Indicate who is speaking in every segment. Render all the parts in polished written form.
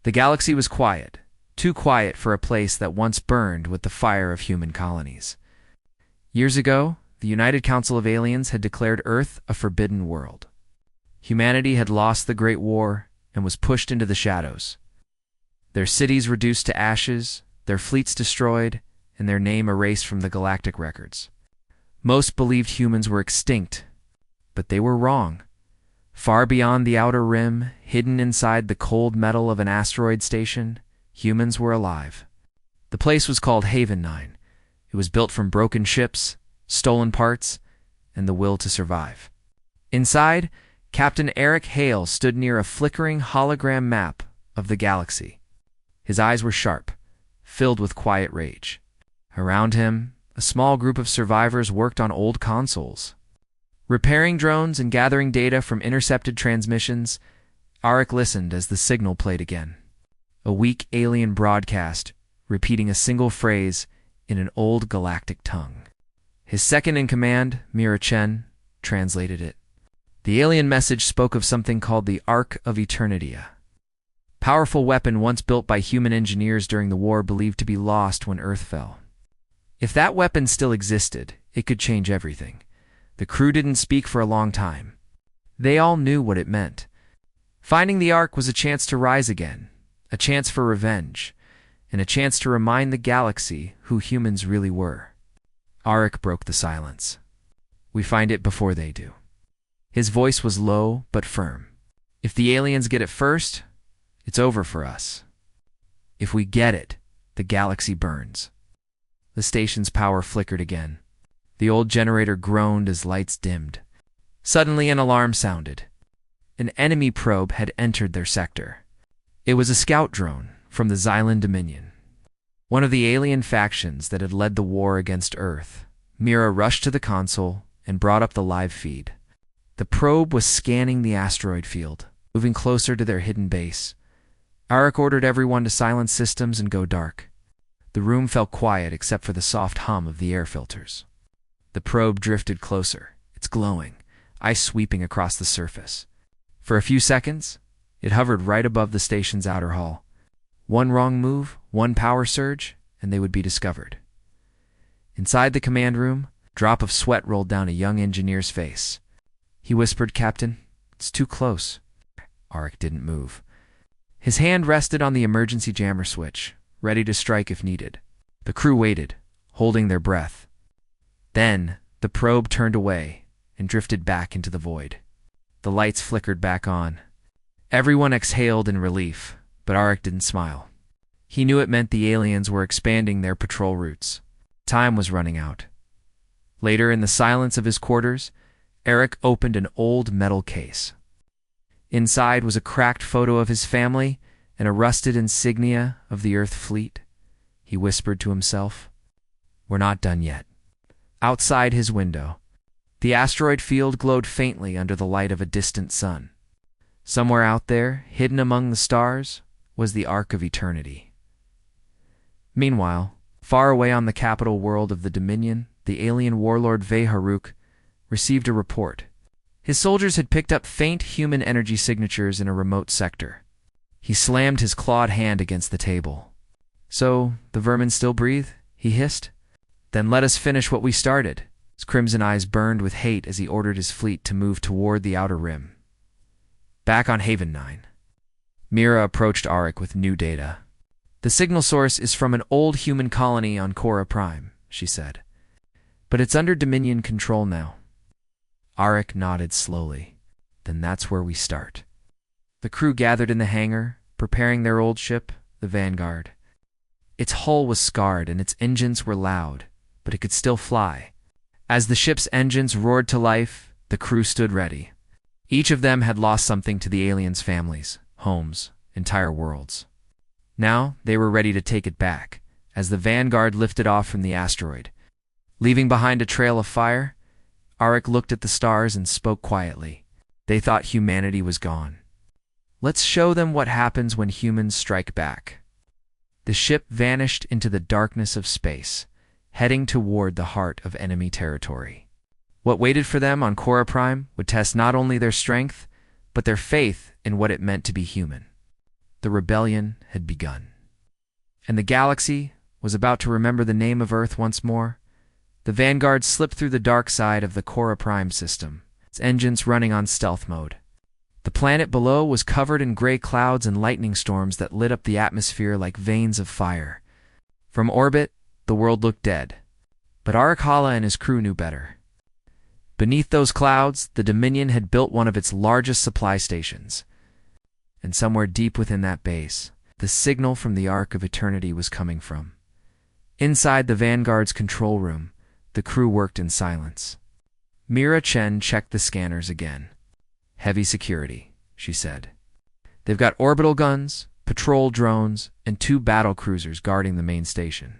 Speaker 1: The galaxy was quiet, too quiet for a place that once burned with the fire of human colonies. Years ago, the United Council of Aliens had declared Earth a forbidden world. Humanity had lost the Great War and was pushed into the shadows. Their cities reduced to ashes, their fleets destroyed, and their name erased from the galactic records. Most believed humans were extinct, but they were wrong. Far beyond the outer rim, hidden inside the cold metal of an asteroid station, humans were alive. The place was called Haven 9. It was built from broken ships, stolen parts, and the will to survive. Inside, Captain Eric Hale stood near a flickering hologram map of the galaxy. His eyes were sharp, filled with quiet rage. Around him, a small group of survivors worked on old consoles. Repairing drones and gathering data from intercepted transmissions, Arik listened as the signal played again. A weak alien broadcast, repeating a single phrase in an old galactic tongue. His second-in-command, Mira Chen, translated it. The alien message spoke of something called the Ark of Eternitia. Powerful weapon once built by human engineers during the war believed to be lost when Earth fell. If that weapon still existed, it could change everything. The crew didn't speak for a long time. They all knew what it meant. Finding the Ark was a chance to rise again, a chance for revenge, and a chance to remind the galaxy who humans really were. Arik broke the silence. We find it before they do. His voice was low but firm. If the aliens get it first, it's over for us. If we get it, the galaxy burns. The station's power flickered again. The old generator groaned as lights dimmed. Suddenly an alarm sounded. An enemy probe had entered their sector. It was a scout drone from the Xylan Dominion, one of the alien factions that had led the war against Earth. Mira rushed to the console and brought up the live feed. The probe was scanning the asteroid field, moving closer to their hidden base. Arik ordered everyone to silence systems and go dark. The room fell quiet except for the soft hum of the air filters. The probe drifted closer, its glowing, ice sweeping across the surface. For a few seconds, it hovered right above the station's outer hull. One wrong move, one power surge, and they would be discovered. Inside the command room, a drop of sweat rolled down a young engineer's face. He whispered, "Captain, it's too close." Arik didn't move. His hand rested on the emergency jammer switch, ready to strike if needed. The crew waited, holding their breath. Then, the probe turned away and drifted back into the void. The lights flickered back on. Everyone exhaled in relief, but Arik didn't smile. He knew it meant the aliens were expanding their patrol routes. Time was running out. Later, in the silence of his quarters, Arik opened an old metal case. Inside was a cracked photo of his family and a rusted insignia of the Earth fleet. He whispered to himself, "We're not done yet." Outside his window, the asteroid field glowed faintly under the light of a distant sun. Somewhere out there, hidden among the stars, was the Ark of Eternity. Meanwhile, far away on the capital world of the Dominion, the alien warlord Veharuk received a report. His soldiers had picked up faint human energy signatures in a remote sector. He slammed his clawed hand against the table. "So, the vermin still breathe?" he hissed. "Then let us finish what we started." His crimson eyes burned with hate as he ordered his fleet to move toward the outer rim. Back on Haven 9, Mira approached Arik with new data. "The signal source is from an old human colony on Cora Prime," she said. "But it's under Dominion control now." Arik nodded slowly. "Then that's where we start." The crew gathered in the hangar, preparing their old ship, the Vanguard. Its hull was scarred and its engines were loud, but it could still fly. As the ship's engines roared to life, the crew stood ready. Each of them had lost something to the aliens' families, homes, entire worlds. Now they were ready to take it back, as the Vanguard lifted off from the asteroid. Leaving behind a trail of fire, Arik looked at the stars and spoke quietly. They thought humanity was gone. "Let's show them what happens when humans strike back." The ship vanished into the darkness of space, heading toward the heart of enemy territory. What waited for them on Cora Prime would test not only their strength, but their faith in what it meant to be human. The the rebellion had begun. And the galaxy was about to remember the name of Earth once more. The Vanguard slipped through the dark side of the Cora Prime system, its engines running on stealth mode. The planet below was covered in gray clouds and lightning storms that lit up the atmosphere like veins of fire. From orbit, the world looked dead. But Arikala and his crew knew better. Beneath those clouds, the Dominion had built one of its largest supply stations. And somewhere deep within that base, the signal from the Ark of Eternity was coming from. Inside the Vanguard's control room, the crew worked in silence. Mira Chen checked the scanners again. "Heavy security," she said. "They've got orbital guns, patrol drones, and 2 battle cruisers guarding the main station."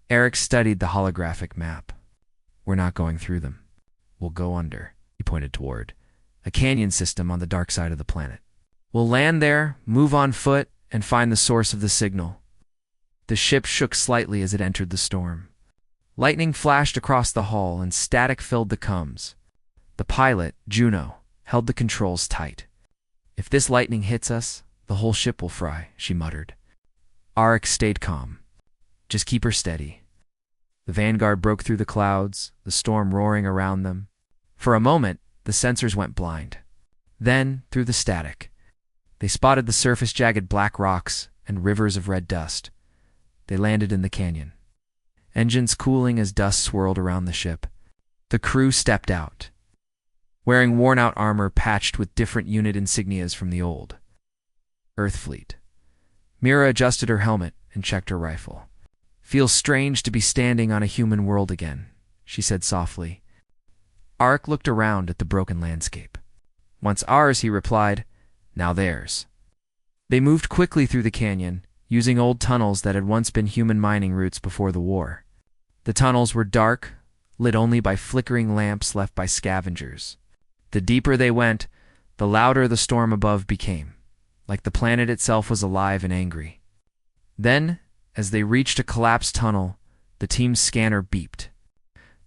Speaker 1: Eric studied the holographic map. "We're not going through them. We'll go under," he pointed toward a canyon system on the dark side of the planet. "We'll land there, move on foot, and find the source of the signal." The ship shook slightly as it entered the storm. Lightning flashed across the hull and static filled the comms. The pilot, Juno, held the controls tight. "If this lightning hits us, the whole ship will fry," she muttered. Arik stayed calm. "Just keep her steady." The Vanguard broke through the clouds, the storm roaring around them. For a moment, the sensors went blind. Then, through the static, they spotted the surface jagged black rocks and rivers of red dust. They landed in the canyon. Engines cooling as dust swirled around the ship. The crew stepped out, wearing worn-out armor patched with different unit insignias from the old Earth fleet. Mira adjusted her helmet and checked her rifle. "Feels strange to be standing on a human world again," she said softly. Arik looked around at the broken landscape. "Once ours," he replied, "now theirs." They moved quickly through the canyon, using old tunnels that had once been human mining routes before the war. The tunnels were dark, lit only by flickering lamps left by scavengers. The deeper they went, the louder the storm above became, like the planet itself was alive and angry. Then, as they reached a collapsed tunnel, the team's scanner beeped.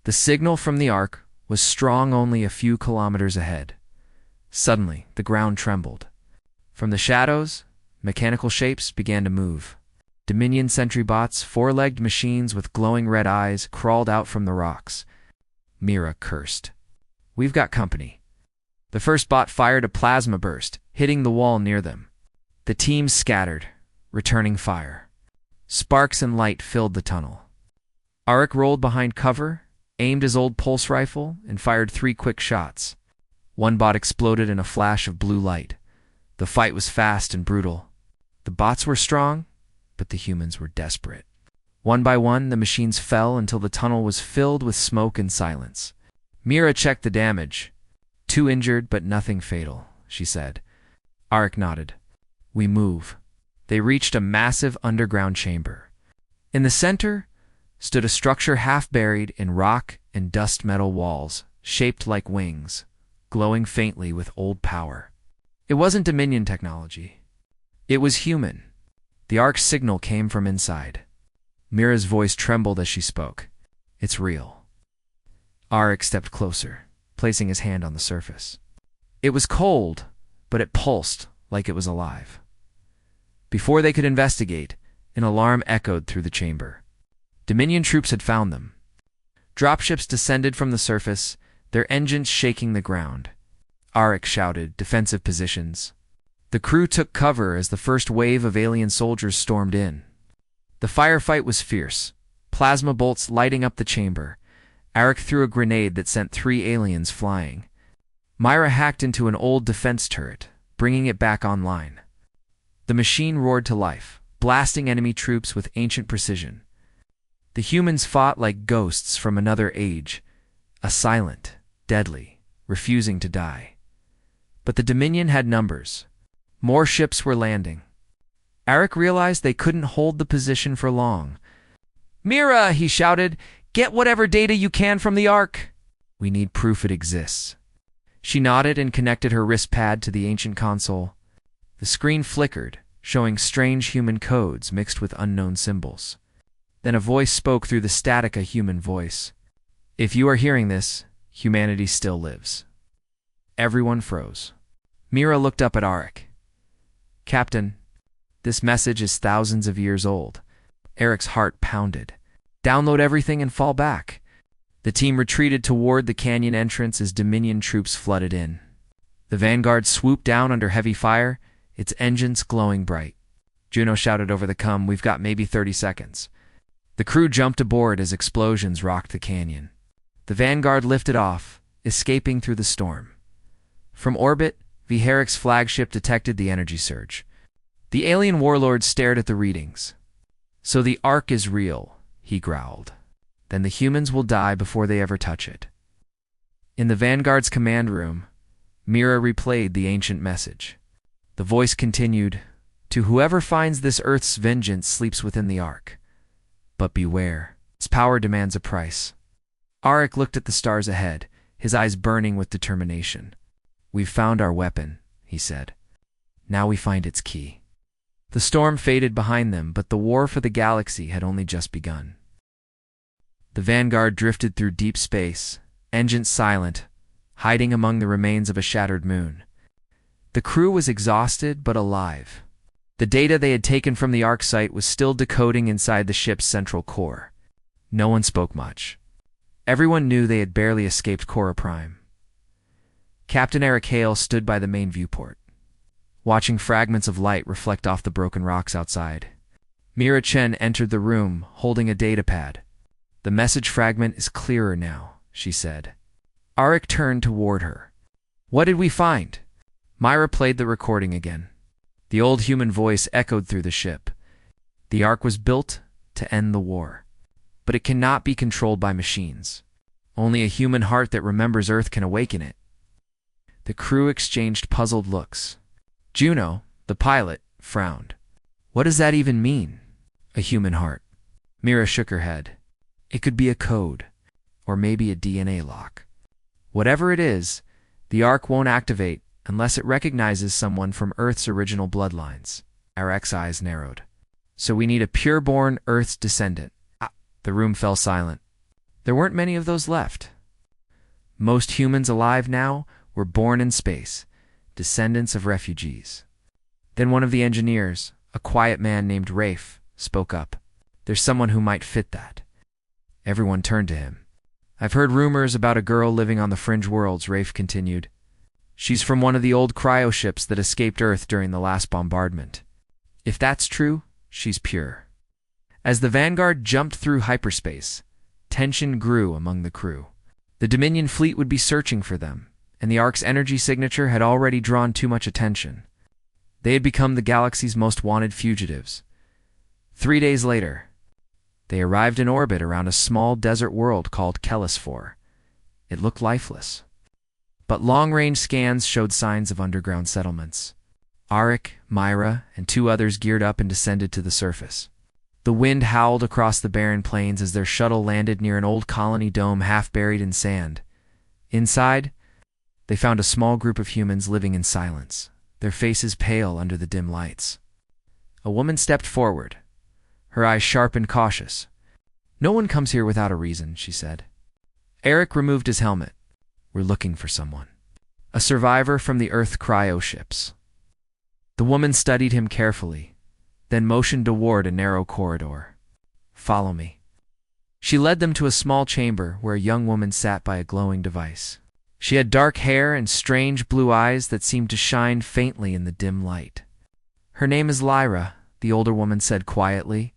Speaker 1: The signal from the Ark was strong only a few kilometers ahead. Suddenly, the ground trembled. From the shadows, mechanical shapes began to move. Dominion sentry bots, 4-legged machines with glowing red eyes, crawled out from the rocks. Mira cursed. "We've got company." The first bot fired a plasma burst, hitting the wall near them. The team scattered, returning fire. Sparks and light filled the tunnel. Arik rolled behind cover, aimed his old pulse rifle, and fired 3 quick shots. One bot exploded in a flash of blue light. The fight was fast and brutal. The bots were strong, but the humans were desperate. One by one, the machines fell until the tunnel was filled with smoke and silence. Mira checked the damage. 2 injured, but nothing fatal, she said. Arik nodded. "We move." They reached a massive underground chamber. In the center stood a structure half buried in rock and dust metal walls, shaped like wings, glowing faintly with old power. It wasn't Dominion technology. It was human. The Ark's signal came from inside. Mira's voice trembled as she spoke. "It's real." Arik stepped closer, placing his hand on the surface. It was cold, but it pulsed like it was alive. Before they could investigate, an alarm echoed through the chamber. Dominion troops had found them. Dropships descended from the surface, their engines shaking the ground. Arik shouted, "Defensive positions." The crew took cover as the first wave of alien soldiers stormed in. The firefight was fierce, plasma bolts lighting up the chamber. Arik threw a grenade that sent 3 aliens flying. Myra hacked into an old defense turret, bringing it back online. The machine roared to life, blasting enemy troops with ancient precision. The humans fought like ghosts from another age, a silent, deadly, refusing to die. But the Dominion had numbers. More ships were landing. Arik realized they couldn't hold the position for long. "Mira," he shouted, "get whatever data you can from the Ark." "We need proof it exists." She nodded and connected her wrist pad to the ancient console. The screen flickered, showing strange human codes mixed with unknown symbols. Then a voice spoke through the static, a human voice. "If you are hearing this, humanity still lives." Everyone froze. Mira looked up at Arik. Captain, this message is thousands of years old. Eric's heart pounded. Download everything and fall back. The team retreated toward the canyon entrance as Dominion troops flooded in. The Vanguard swooped down under heavy fire, its engines glowing bright. Juno shouted over the com, "We've got maybe 30 seconds." The crew jumped aboard as explosions rocked the canyon. The Vanguard lifted off, escaping through the storm. From orbit, Viheric's flagship detected the energy surge. The alien warlord stared at the readings. "So the Ark is real," he growled. "Then the humans will die before they ever touch it." In the Vanguard's command room, Mira replayed the ancient message. The voice continued, "To whoever finds this Earth's vengeance sleeps within the Ark. But beware, its power demands a price." Arik looked at the stars ahead, his eyes burning with determination. "We've found our weapon," he said. "Now we find its key." The storm faded behind them, but the war for the galaxy had only just begun. The Vanguard drifted through deep space, engines silent, hiding among the remains of a shattered moon. The crew was exhausted but alive. The data they had taken from the Ark site was still decoding inside the ship's central core. No one spoke much. Everyone knew they had barely escaped Cora Prime. Captain Eric Hale stood by the main viewport, watching fragments of light reflect off the broken rocks outside. Mira Chen entered the room, holding a datapad. "The message fragment is clearer now," she said. Arik turned toward her. "What did we find?" Myra played the recording again. The old human voice echoed through the ship. "The Ark was built to end the war, but it cannot be controlled by machines. Only a human heart that remembers Earth can awaken it." The crew exchanged puzzled looks. Juno, the pilot, frowned. "What does that even mean? A human heart?" Mira shook her head. "It could be a code, or maybe a DNA lock. Whatever it is, the Ark won't activate unless it recognizes someone from Earth's original bloodlines." Eric's eyes narrowed. "So we need a pure-born Earth's descendant." The room fell silent. There weren't many of those left. Most humans alive now were born in space, descendants of refugees. Then one of the engineers, a quiet man named Rafe, spoke up. "There's someone who might fit that." Everyone turned to him. "I've heard rumors about a girl living on the fringe worlds," Rafe continued. "She's from one of the old cryoships that escaped Earth during the last bombardment. If that's true, she's pure." As the Vanguard jumped through hyperspace, tension grew among the crew. The Dominion fleet would be searching for them, and the Ark's energy signature had already drawn too much attention. They had become the galaxy's most wanted fugitives. 3 days later, they arrived in orbit around a small desert world called Kelisfor. It looked lifeless, but long-range scans showed signs of underground settlements. Arik, Myra, and 2 others geared up and descended to the surface. The wind howled across the barren plains as their shuttle landed near an old colony dome half buried in sand. Inside, they found a small group of humans living in silence, their faces pale under the dim lights. A woman stepped forward, her eyes sharp and cautious. "No one comes here without a reason," she said. Eric removed his helmet. "We're looking for someone. A survivor from the Earth cryoships." The woman studied him carefully, then motioned toward a narrow corridor. "Follow me." She led them to a small chamber where a young woman sat by a glowing device. She had dark hair and strange blue eyes that seemed to shine faintly in the dim light. "Her name is Lyra," the older woman said quietly.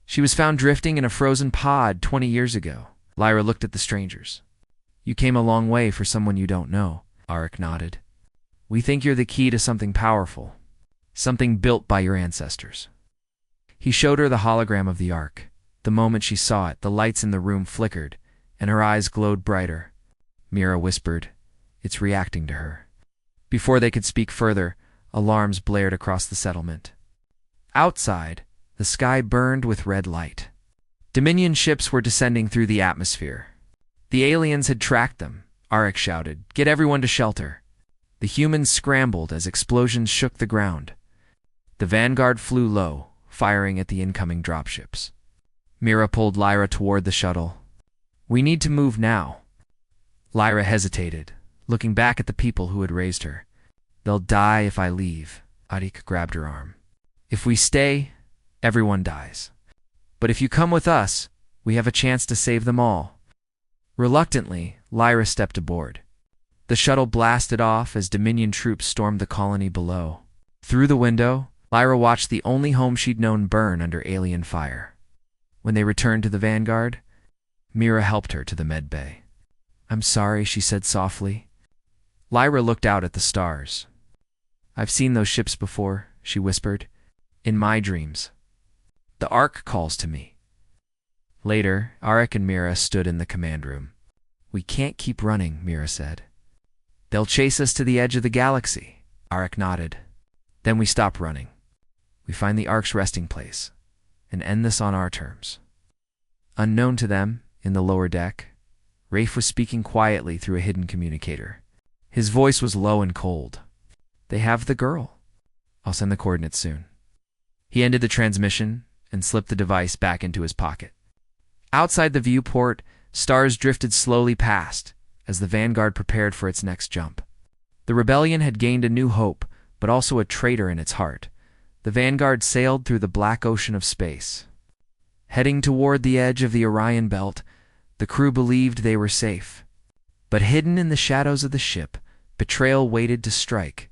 Speaker 1: "She was found drifting in a frozen pod 20 years ago." Lyra looked at the strangers. "You came a long way for someone you don't know," Arik nodded. "We think you're the key to something powerful, something built by your ancestors." He showed her the hologram of the Ark. The moment she saw it, the lights in the room flickered, and her eyes glowed brighter. Mira whispered, "It's reacting to her." Before they could speak further, alarms blared across the settlement. Outside, the sky burned with red light. Dominion ships were descending through the atmosphere. The aliens had tracked them, Arik shouted. "Get everyone to shelter." The humans scrambled as explosions shook the ground. The Vanguard flew low, firing at the incoming dropships. Mira pulled Lyra toward the shuttle. "We need to move now." Lyra hesitated, looking back at the people who had raised her. "They'll die if I leave," Arik grabbed her arm. If we stay, everyone dies. But if you come with us, we have a chance to save them all. Reluctantly, Lyra stepped aboard. The shuttle blasted off as Dominion troops stormed the colony below. Through the window, Lyra watched the only home she'd known burn under alien fire. When they returned to the Vanguard, Mira helped her to the med bay. I'm sorry, she said softly. Lyra looked out at the stars. I've seen those ships before, she whispered. In my dreams. The Ark calls to me. Later, Arik and Mira stood in the command room. We can't keep running, Mira said. They'll chase us to the edge of the galaxy, Arik nodded. Then we stop running. We find the Ark's resting place, and end this on our terms. Unknown to them, in the lower deck, Rafe was speaking quietly through a hidden communicator. His voice was low and cold. They have the girl. I'll send the coordinates soon. He ended the transmission and slipped the device back into his pocket. Outside the viewport, stars drifted slowly past as the Vanguard prepared for its next jump. The rebellion had gained a new hope, but also a traitor in its heart. The Vanguard sailed through the black ocean of space. Heading toward the edge of the Orion Belt, the crew believed they were safe. But hidden in the shadows of the ship, betrayal waited to strike.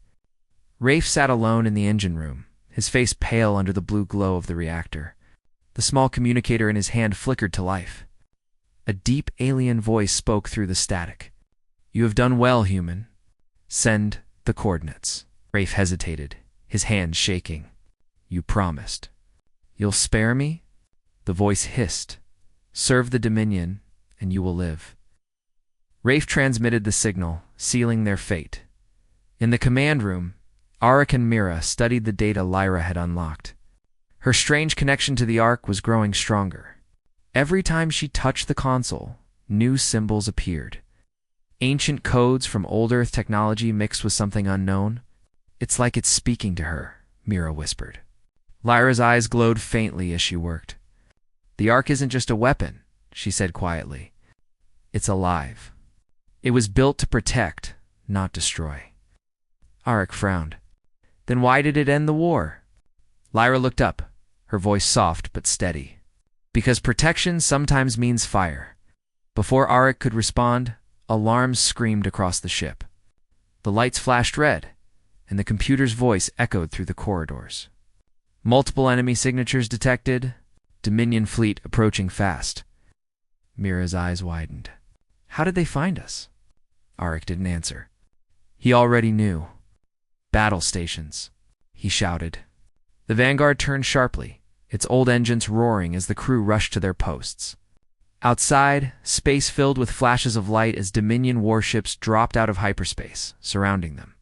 Speaker 1: Rafe sat alone in the engine room, his face pale under the blue glow of the reactor. The small communicator in his hand flickered to life. A deep alien voice spoke through the static. You have done well, human. Send the coordinates. Rafe hesitated, his hands shaking. You promised. You'll spare me? The voice hissed. Serve the Dominion, and you will live. Rafe transmitted the signal, sealing their fate. In the command room, Arik and Mira studied the data Lyra had unlocked. Her strange connection to the Ark was growing stronger. Every time she touched the console, new symbols appeared. Ancient codes from old Earth technology mixed with something unknown. It's like it's speaking to her, Mira whispered. Lyra's eyes glowed faintly as she worked. The Ark isn't just a weapon, she said quietly. It's alive. It was built to protect, not destroy. Arik frowned. Then why did it end the war? Lyra looked up, her voice soft but steady. Because protection sometimes means fire. Before Arik could respond, alarms screamed across the ship. The lights flashed red, and the computer's voice echoed through the corridors. Multiple enemy signatures detected, Dominion fleet approaching fast. Mira's eyes widened. How did they find us? Arik didn't answer. He already knew. Battle stations, he shouted. The Vanguard turned sharply, its old engines roaring as the crew rushed to their posts. Outside, space filled with flashes of light as Dominion warships dropped out of hyperspace, surrounding them.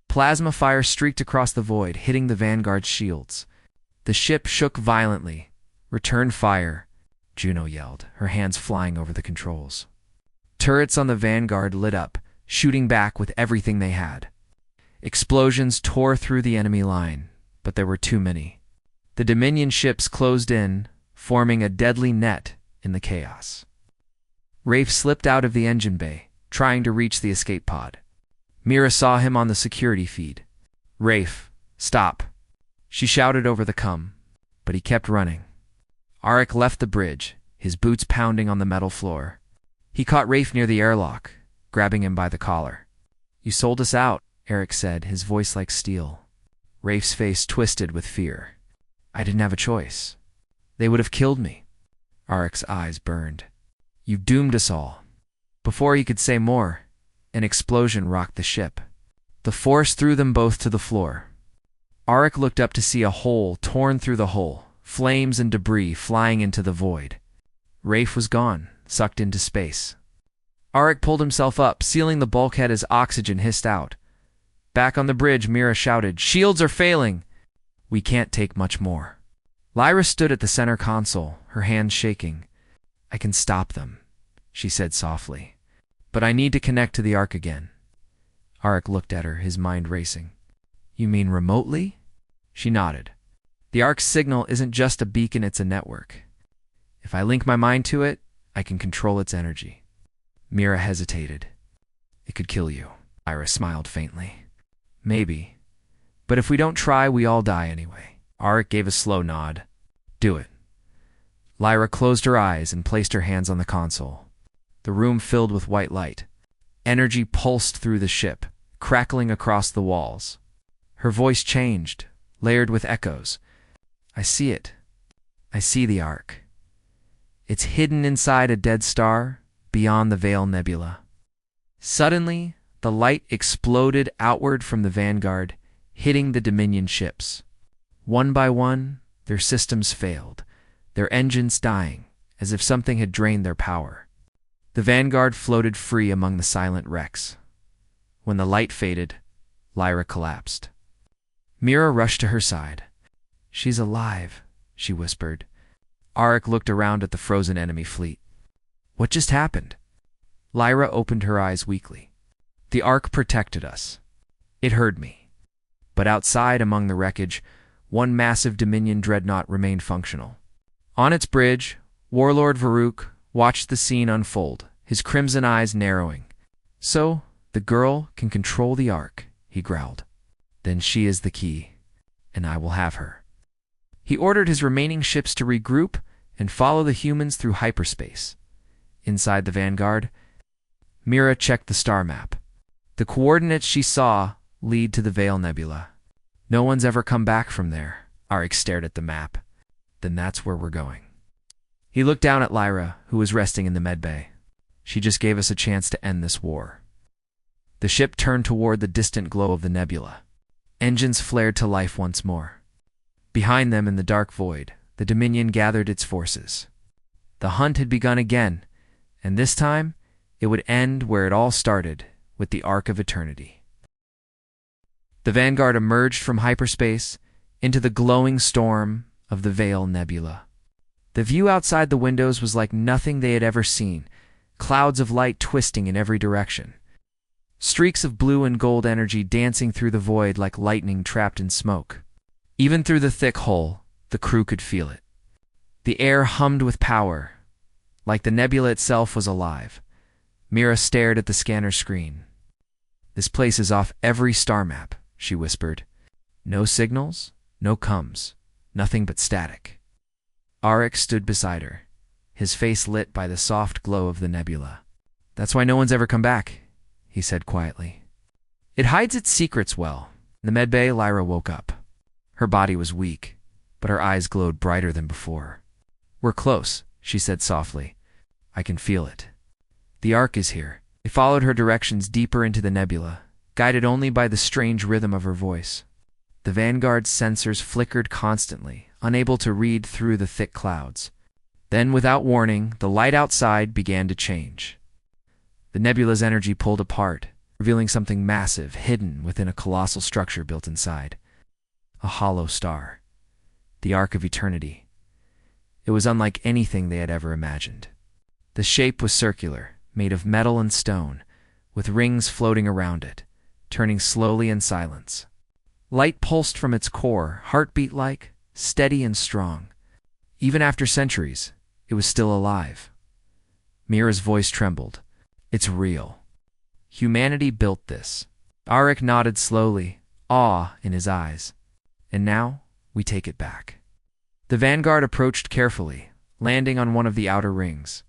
Speaker 1: Plasma fire streaked across the void, hitting the Vanguard's shields. The ship shook violently. Return fire, Juno yelled, her hands flying over the controls. Turrets on the Vanguard lit up, shooting back with everything they had. Explosions tore through the enemy line, but there were too many. The Dominion ships closed in, forming a deadly net in the chaos. Rafe slipped out of the engine bay, trying to reach the escape pod. Mira saw him on the security feed. Rafe, stop. She shouted over the com, but he kept running. Arik left the bridge, his boots pounding on the metal floor. He caught Rafe near the airlock, grabbing him by the collar. You sold us out, Arik said, his voice like steel. Rafe's face twisted with fear. I didn't have a choice. They would have killed me. Arik's eyes burned. You doomed us all. Before he could say more, an explosion rocked the ship. The force threw them both to the floor. Arik looked up to see a hole torn through the hull, flames and debris flying into the void. Rafe was gone, sucked into space. Arik pulled himself up, sealing the bulkhead as oxygen hissed out. Back on the bridge, Mira shouted, Shields are failing! We can't take much more. Lyra stood at the center console, her hands shaking. I can stop them, she said softly. But I need to connect to the Ark again. Arik looked at her, his mind racing. You mean remotely? She nodded. The Ark's signal isn't just a beacon, it's a network. If I link my mind to it, I can control its energy. Mira hesitated. It could kill you. Lyra smiled faintly. Maybe. But if we don't try, we all die anyway. Arik gave a slow nod. Do it. Lyra closed her eyes and placed her hands on the console. The room filled with white light. Energy pulsed through the ship, crackling across the walls. Her voice changed, layered with echoes. I see it. I see the Ark. It's hidden inside a dead star, beyond the Veil Nebula. Suddenly, the light exploded outward from the Vanguard, hitting the Dominion ships. One by one, their systems failed, their engines dying, as if something had drained their power. The Vanguard floated free among the silent wrecks. When the light faded, Lyra collapsed. Mira rushed to her side. She's alive, she whispered. Arik looked around at the frozen enemy fleet. What just happened? Lyra opened her eyes weakly. The Ark protected us. It heard me. But outside among the wreckage, one massive Dominion dreadnought remained functional. On its bridge, Warlord Varuk watched the scene unfold, his crimson eyes narrowing. So, the girl can control the Ark, he growled. Then she is the key, and I will have her. He ordered his remaining ships to regroup and follow the humans through hyperspace. Inside the Vanguard, Mira checked the star map. The coordinates she saw lead to the Veil Nebula. No one's ever come back from there. Arik stared at the map. Then that's where we're going. He looked down at Lyra, who was resting in the medbay. She just gave us a chance to end this war. The ship turned toward the distant glow of the nebula. Engines flared to life once more. Behind them in the dark void, the Dominion gathered its forces. The hunt had begun again, and this time it would end where it all started, with the Ark of Eternity. The Vanguard emerged from hyperspace into the glowing storm of the Veil Nebula. The view outside the windows was like nothing they had ever seen, clouds of light twisting in every direction. Streaks of blue and gold energy dancing through the void like lightning trapped in smoke. Even through the thick hull, the crew could feel it. The air hummed with power, like the nebula itself was alive. Mira stared at the scanner screen. This place is off every star map, she whispered. No signals, no comms, nothing but static. Arik stood beside her, his face lit by the soft glow of the nebula. That's why no one's ever come back, he said quietly. It hides its secrets well. In the medbay, Lyra woke up. Her body was weak, but her eyes glowed brighter than before. We're close, she said softly. I can feel it. The Ark is here. They followed her directions deeper into the nebula, guided only by the strange rhythm of her voice. The Vanguard's sensors flickered constantly, unable to read through the thick clouds. Then, without warning, the light outside began to change. The nebula's energy pulled apart, revealing something massive hidden within a colossal structure built inside. A hollow star. The Ark of Eternity. It was unlike anything they had ever imagined. The shape was circular, made of metal and stone, with rings floating around it, turning slowly in silence. Light pulsed from its core, heartbeat-like, steady and strong. Even after centuries, it was still alive. Mira's voice trembled. It's real. Humanity built this. Arik nodded slowly, awe in his eyes. And now, we take it back. The Vanguard approached carefully, landing on one of the outer rings.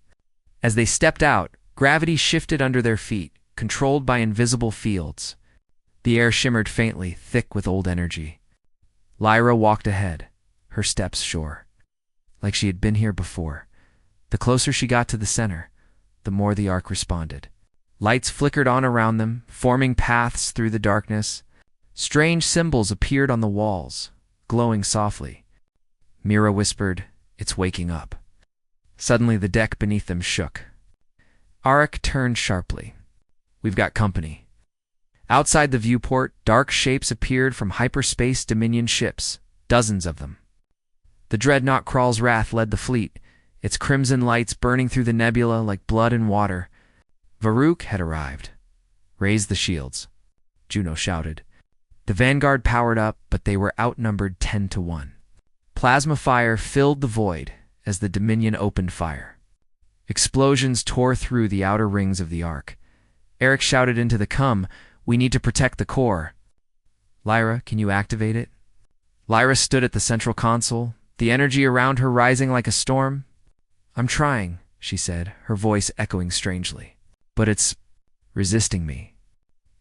Speaker 1: As they stepped out, gravity shifted under their feet, controlled by invisible fields. The air shimmered faintly, thick with old energy. Lyra walked ahead, her steps sure, like she had been here before. The closer she got to the center, the more the Ark responded. Lights flickered on around them, forming paths through the darkness. Strange symbols appeared on the walls, glowing softly. Mira whispered, "It's waking up." Suddenly the deck beneath them shook. Arik turned sharply. "We've got company." Outside the viewport, dark shapes appeared from hyperspace Dominion ships, dozens of them. The dreadnought Kral's Wrath led the fleet, its crimson lights burning through the nebula like blood and water. Varuk had arrived. "Raise the shields," Juno shouted. The Vanguard powered up, but they were outnumbered 10-1. Plasma fire filled the void as the Dominion opened fire. Explosions tore through the outer rings of the Ark. Arik shouted into the "Come, we need to protect the core." Lyra, can you activate it? Lyra stood at the central console, the energy around her rising like a storm. I'm trying, she said, her voice echoing strangely. But it's resisting me.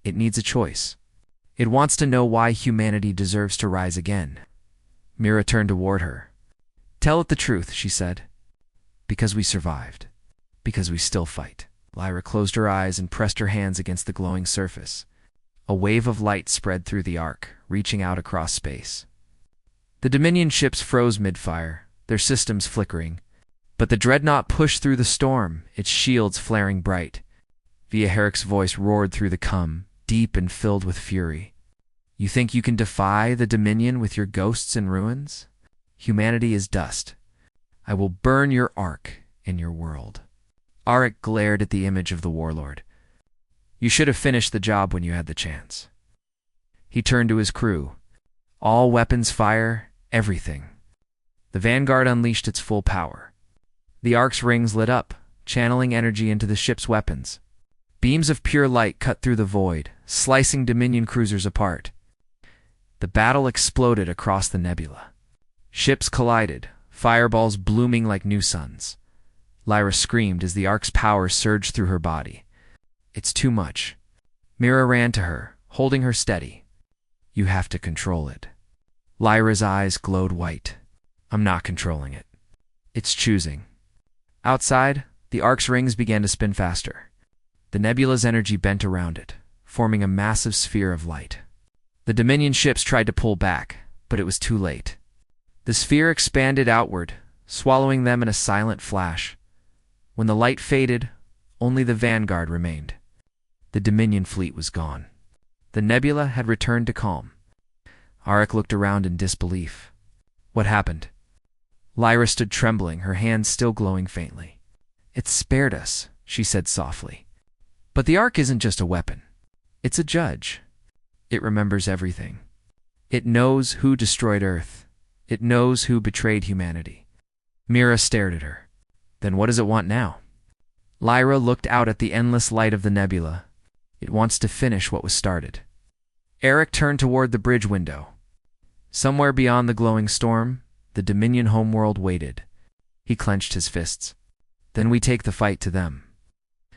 Speaker 1: It needs a choice. It wants to know why humanity deserves to rise again. Mira turned toward her. Tell it the truth, she said. Because we survived. Because we still fight. Lyra closed her eyes and pressed her hands against the glowing surface. A wave of light spread through the arc, reaching out across space. The Dominion ships froze mid-fire, their systems flickering. But the dreadnought pushed through the storm, its shields flaring bright. Via Herrick's voice roared through the cum, deep and filled with fury. You think you can defy the Dominion with your ghosts and ruins? Humanity is dust. I will burn your ark and your world. Auric glared at the image of the warlord. You should have finished the job when you had the chance. He turned to his crew. All weapons fire, everything. The Vanguard unleashed its full power. The ark's rings lit up, channeling energy into the ship's weapons. Beams of pure light cut through the void, slicing Dominion cruisers apart. The battle exploded across the nebula. Ships collided, fireballs blooming like new suns. Lyra screamed as the ark's power surged through her body. It's too much. Mira ran to her, holding her steady. You have to control it. Lyra's eyes glowed white. I'm not controlling it. It's choosing. Outside, the ark's rings began to spin faster. The nebula's energy bent around it, forming a massive sphere of light. The Dominion ships tried to pull back, but it was too late. The sphere expanded outward, swallowing them in a silent flash. When the light faded, only the Vanguard remained. The Dominion fleet was gone. The nebula had returned to calm. Auric looked around in disbelief. What happened? Lyra stood trembling, her hands still glowing faintly. It spared us, she said softly. But the Ark isn't just a weapon. It's a judge. It remembers everything. It knows who destroyed Earth. It knows who betrayed humanity. Mira stared at her. Then what does it want now? Lyra looked out at the endless light of the nebula. It wants to finish what was started. Eric turned toward the bridge window. Somewhere beyond the glowing storm, the Dominion homeworld waited. He clenched his fists. Then we take the fight to them.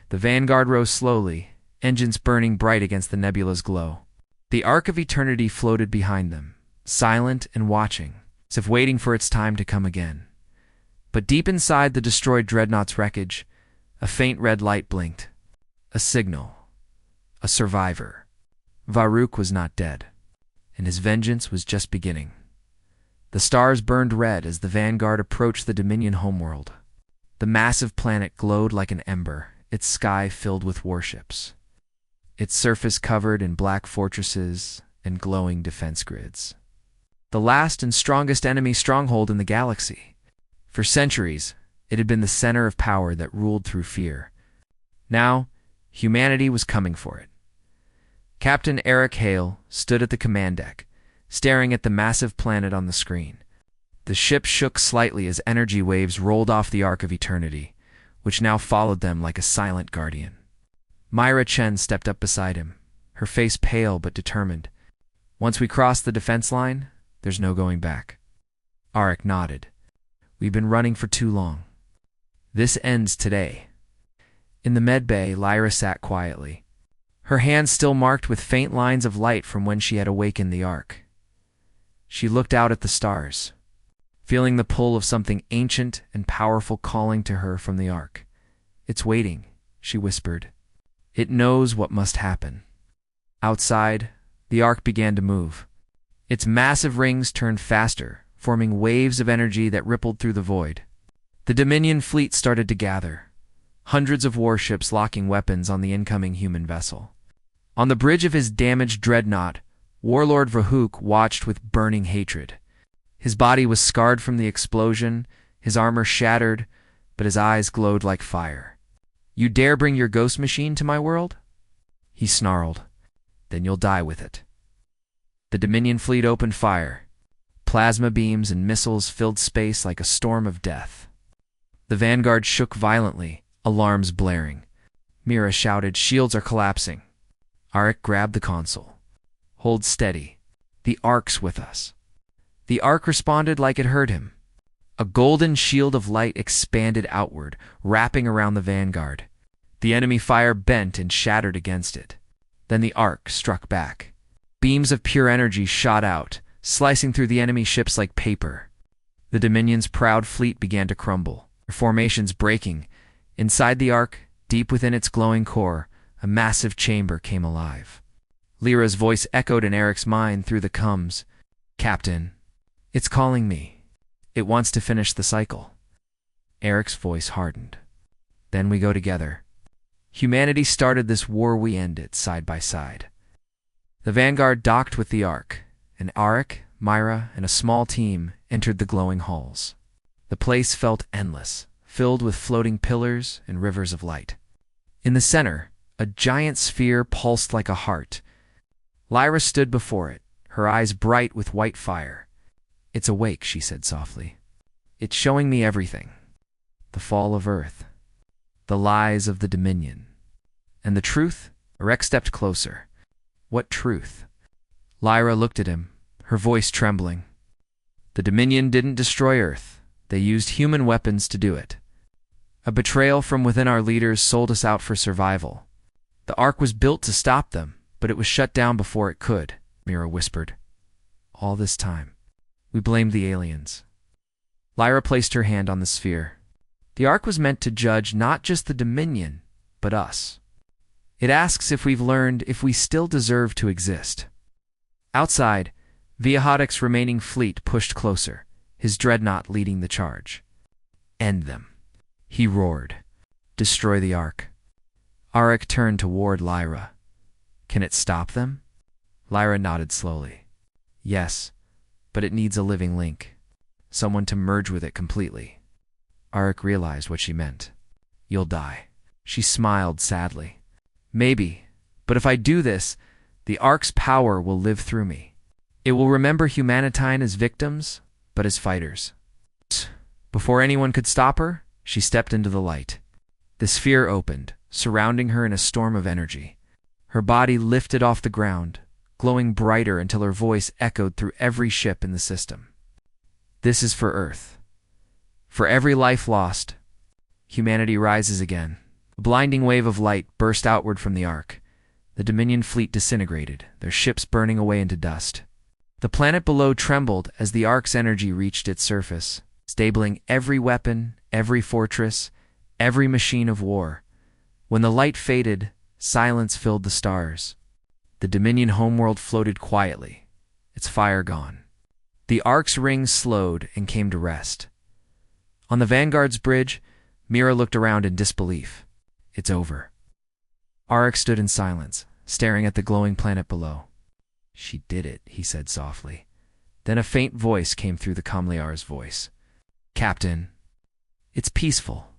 Speaker 1: The Vanguard rose slowly, engines burning bright against the nebula's glow. The Ark of Eternity floated behind them, silent and watching, as if waiting for its time to come again. But deep inside the destroyed dreadnought's wreckage, a faint red light blinked. A signal. A survivor. Varuk was not dead, and his vengeance was just beginning. The stars burned red as the Vanguard approached the Dominion homeworld. The massive planet glowed like an ember, its sky filled with warships. Its surface covered in black fortresses and glowing defense grids. The last and strongest enemy stronghold in the galaxy. For centuries, it had been the center of power that ruled through fear. Now, humanity was coming for it. Captain Eric Hale stood at the command deck, staring at the massive planet on the screen. The ship shook slightly as energy waves rolled off the Ark of Eternity, which now followed them like a silent guardian. Myra Chen stepped up beside him, her face pale but determined. Once we cross the defense line, there's no going back. Auric nodded. We've been running for too long. This ends today. In the med bay, Lyra sat quietly, her hands still marked with faint lines of light from when she had awakened the Ark. She looked out at the stars, feeling the pull of something ancient and powerful calling to her from the Ark. It's waiting, she whispered. It knows what must happen. Outside, the Ark began to move. Its massive rings turned faster, forming waves of energy that rippled through the void. The Dominion fleet started to gather, hundreds of warships locking weapons on the incoming human vessel. On the bridge of his damaged dreadnought, Warlord Vahuk watched with burning hatred. His body was scarred from the explosion, his armor shattered, but his eyes glowed like fire. You dare bring your ghost machine to my world? He snarled. Then you'll die with it. The Dominion fleet opened fire. Plasma beams and missiles filled space like a storm of death. The Vanguard shook violently, alarms blaring. Mira shouted, shields are collapsing. Auric grabbed the console. Hold steady. The Ark's with us. The Ark responded like it heard him. A golden shield of light expanded outward, wrapping around the vanguard. The enemy fire bent and shattered against it. Then the Ark struck back. Beams of pure energy shot out, slicing through the enemy ships like paper. The Dominion's proud fleet began to crumble, their formations breaking. Inside the Ark, deep within its glowing core, a massive chamber came alive. Lyra's voice echoed in Eric's mind through the coms. "Captain, it's calling me. It wants to finish the cycle." Eric's voice hardened. "Then we go together. Humanity started this war, we end it side by side." The Vanguard docked with the Ark, and Arik, Myra, and a small team entered the glowing halls. The place felt endless, filled with floating pillars and rivers of light. In the center, a giant sphere pulsed like a heart. Lyra stood before it, her eyes bright with white fire. "It's awake," she said softly. "It's showing me everything. The fall of Earth, the lies of the Dominion, and the truth." Arik stepped closer. "What truth?" Lyra looked at him, her voice trembling. "The Dominion didn't destroy Earth. They used human weapons to do it. A betrayal from within our leaders sold us out for survival. The Ark was built to stop them, but it was shut down before it could," Mira whispered. "All this time, we blamed the aliens." Lyra placed her hand on the sphere. "The Ark was meant to judge not just the Dominion, but us. It asks if we've learned if we still deserve to exist." Outside, Viahodic's remaining fleet pushed closer, his dreadnought leading the charge. "End them," he roared. "Destroy the Ark." Arik turned toward Lyra. "Can it stop them?" Lyra nodded slowly. "Yes, but it needs a living link. Someone to merge with it completely." Arik realized what she meant. "You'll die." She smiled sadly. "Maybe, but if I do this, the Ark's power will live through me. It will remember humankind as victims, but as fighters." Before anyone could stop her, she stepped into the light. The sphere opened, surrounding her in a storm of energy. Her body lifted off the ground, glowing brighter until her voice echoed through every ship in the system. "This is for Earth. For every life lost, humanity rises again." A blinding wave of light burst outward from the Ark. The Dominion fleet disintegrated, their ships burning away into dust. The planet below trembled as the Ark's energy reached its surface, stabling every weapon, every fortress, every machine of war. When the light faded, silence filled the stars. The Dominion homeworld floated quietly, its fire gone. The Ark's rings slowed and came to rest. On the Vanguard's bridge, Mira looked around in disbelief. "It's over." Arik stood in silence, staring at the glowing planet below. "She did it," he said softly. Then a faint voice came through the Kamliar's voice. "Captain, it's peaceful.